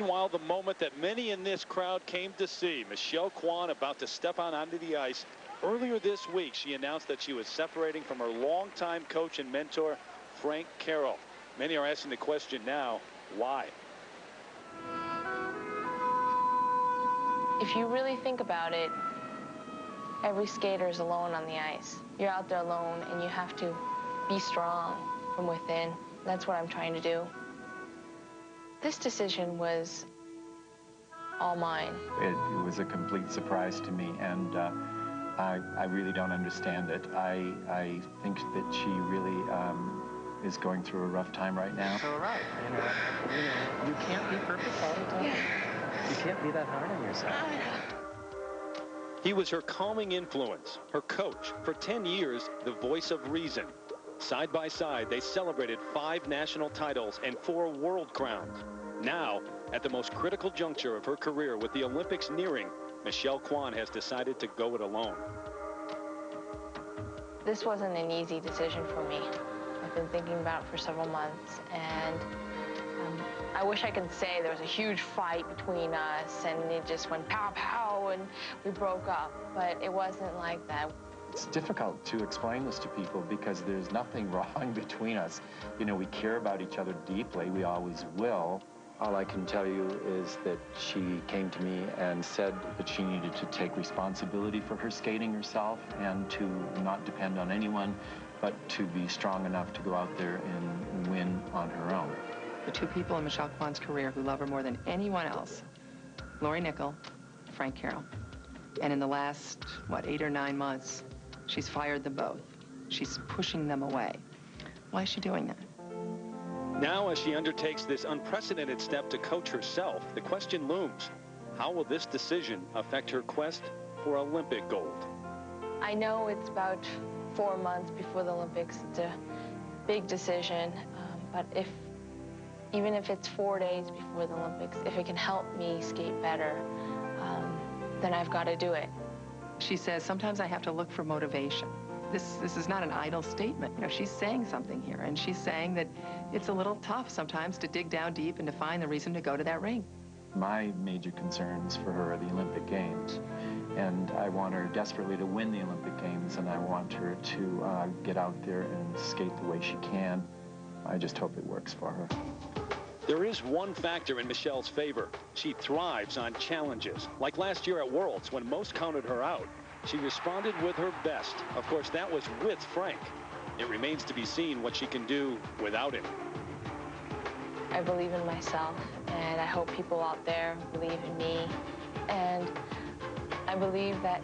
Meanwhile, the moment that many in this crowd came to see, Michelle Kwan about to step out onto the ice. Earlier this week, she announced that she was separating from her longtime coach and mentor, Frank Carroll. Many are asking the question now, why? If you really think about it, every skater is alone on the ice. You're out there alone, and you have to be strong from within. That's what I'm trying to do. This decision was all mine. It was a complete surprise to me, and I really don't understand it. I think that she really is going through a rough time right now. So right, you can't be perfect all the time. Yeah. You can't be that hard on yourself. He was her calming influence, her coach, for 10 years, the voice of reason. Side by side, they celebrated 5 national titles and 4 world crowns. Now, at the most critical juncture of her career with the Olympics nearing, Michelle Kwan has decided to go it alone. This wasn't an easy decision for me. I've been thinking about it for several months, and I wish I could say there was a huge fight between us and it just went pow pow and we broke up, but it wasn't like that. It's difficult to explain this to people because there's nothing wrong between us. You know, we care about each other deeply. We always will. All I can tell you is that she came to me and said that she needed to take responsibility for her skating herself and to not depend on anyone, but to be strong enough to go out there and win on her own. The 2 people in Michelle Kwan's career who love her more than anyone else, Lori Nickel, Frank Carroll. And in the last, 8 or 9 months, she's fired them both. She's pushing them away. Why is she doing that? Now, as she undertakes this unprecedented step to coach herself, the question looms. How will this decision affect her quest for Olympic gold? I know it's about 4 months before the Olympics. It's a big decision, but even if it's 4 days before the Olympics, if it can help me skate better, then I've got to do it. She says, sometimes I have to look for motivation. This is not an idle statement. You know, she's saying something here, and she's saying that it's a little tough sometimes to dig down deep and to find the reason to go to that ring. My major concerns for her are the Olympic Games, and I want her desperately to win the Olympic Games, and I want her to get out there and skate the way she can. I just hope it works for her. There is one factor in Michelle's favor. She thrives on challenges. Like last year at Worlds, when most counted her out, she responded with her best. Of course, that was with Frank. It remains to be seen what she can do without him. I believe in myself, and I hope people out there believe in me. And I believe that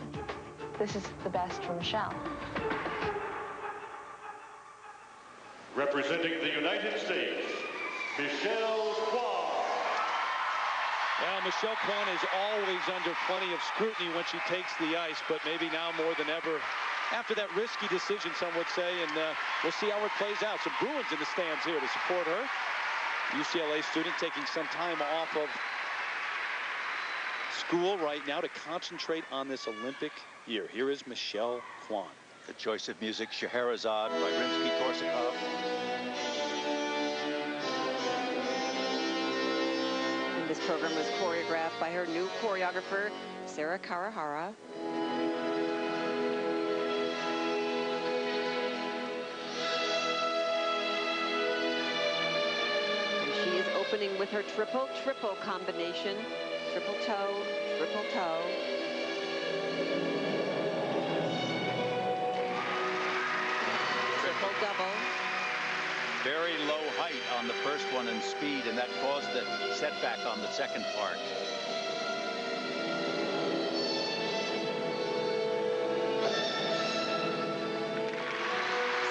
this is the best for Michelle. Representing the United States, Michelle Kwan. Well, Michelle Kwan is always under plenty of scrutiny when she takes the ice, but maybe now more than ever after that risky decision, some would say, and we'll see how it plays out. Some Bruins in the stands here to support her. UCLA student taking some time off of school right now to concentrate on this Olympic year. Here is Michelle Kwan. The choice of music, Scheherazade by Rimsky-Korsakov. This program was choreographed by her new choreographer, Sarah Karahara. And she is opening with her triple-triple combination. Triple toe, triple toe. Triple double. Very low height on the first one in speed, and that caused the setback on the second part.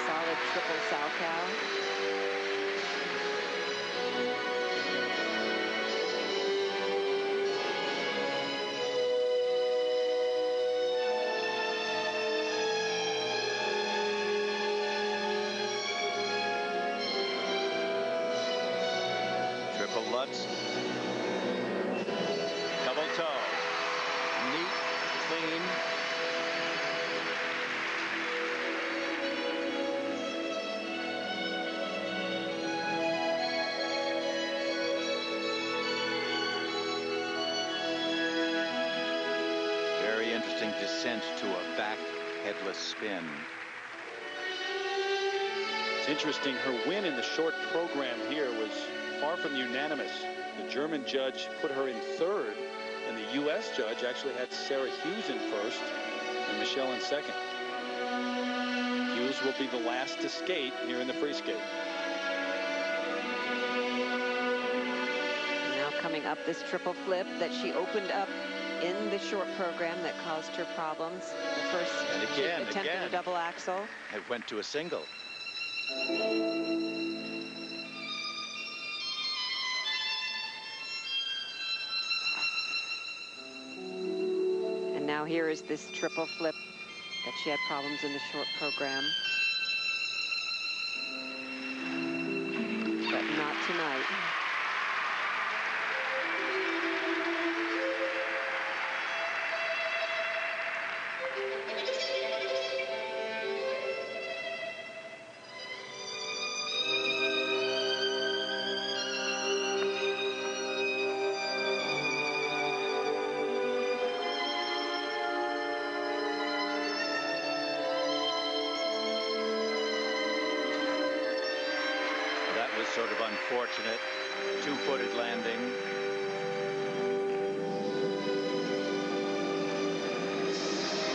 Solid triple Salchow. Triple Lutz. Double toe. Neat, clean. interesting descent to a back headless spin. It's interesting, her win in the short program here was far from unanimous. The German judge put her in third, and the U.S. judge actually had Sarah Hughes in first and Michelle in second. Hughes will be the last to skate here in the free skate. Now coming up, this triple flip that she opened up in the short program that caused her problems. The first attempt at a double axel. It went to a single. And now here is this triple flip that she had problems in the short program. But not tonight. Sort of unfortunate two-footed landing.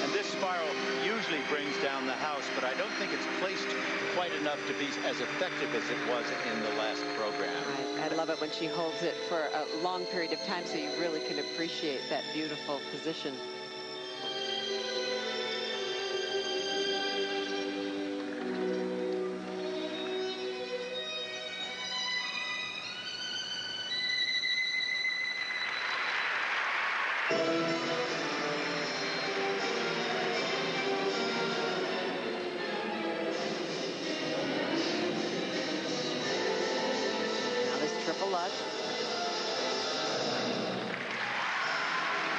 And this spiral usually brings down the house, but I don't think it's placed quite enough to be as effective as it was in the last program. I love it when she holds it for a long period of time, so you really can appreciate that beautiful position.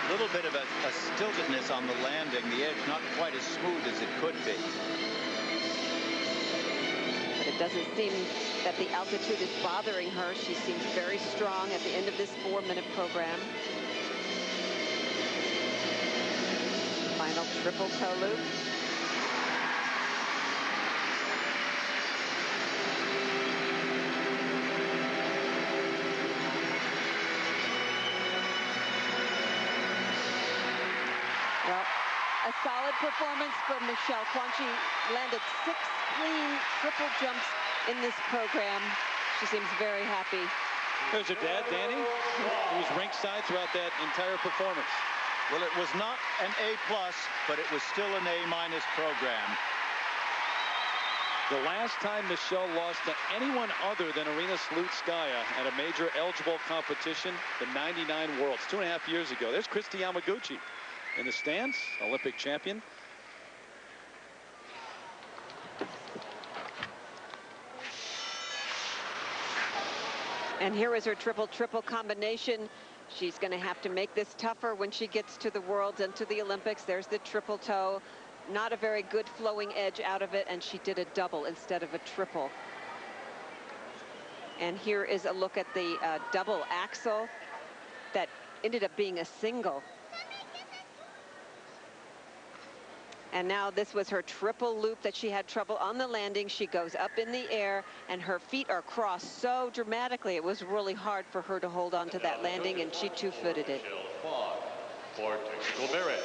A little bit of a stiltedness on the landing, the edge not quite as smooth as it could be. But it doesn't seem that the altitude is bothering her. She seems very strong at the end of this 4-minute program. Final triple toe loop. Well, a solid performance for Michelle Kwan. She landed 6 clean triple jumps in this program. She seems very happy. There's her dad, Danny, who was ringside throughout that entire performance. Well, it was not an A+, but it was still an A- program. The last time Michelle lost to anyone other than Arina Slutskaya at a major eligible competition, the '99 Worlds, 2.5 years ago. There's Kristi Yamaguchi in the stands, Olympic champion. And here is her triple-triple combination. She's going to have to make this tougher when she gets to the Worlds and to the Olympics. There's the triple toe. Not a very good flowing edge out of it, and she did a double instead of a triple. And here is a look at the double axel that ended up being a single. And now this was her triple loop that she had trouble on the landing. She goes up in the air, and her feet are crossed so dramatically. It was really hard for her to hold on to that landing, and she two-footed it. For technical merit.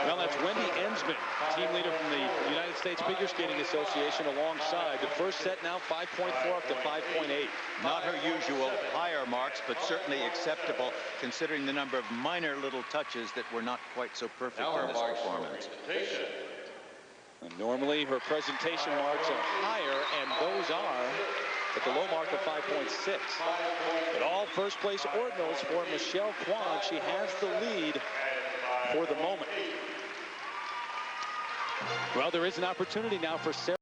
Well, that's Wendy Ensman, team leader from the United States Figure Skating Association, alongside. The first set now 5.4 up to 5.8. Not her usual higher marks, but certainly acceptable considering the number of minor little touches that were not quite so perfect in this performance. And normally her presentation marks are higher, and those are at the low mark of 5.6. But all first place ordinals for Michelle Kwan. She has the lead for the moment. Well, there is an opportunity now for Sarah.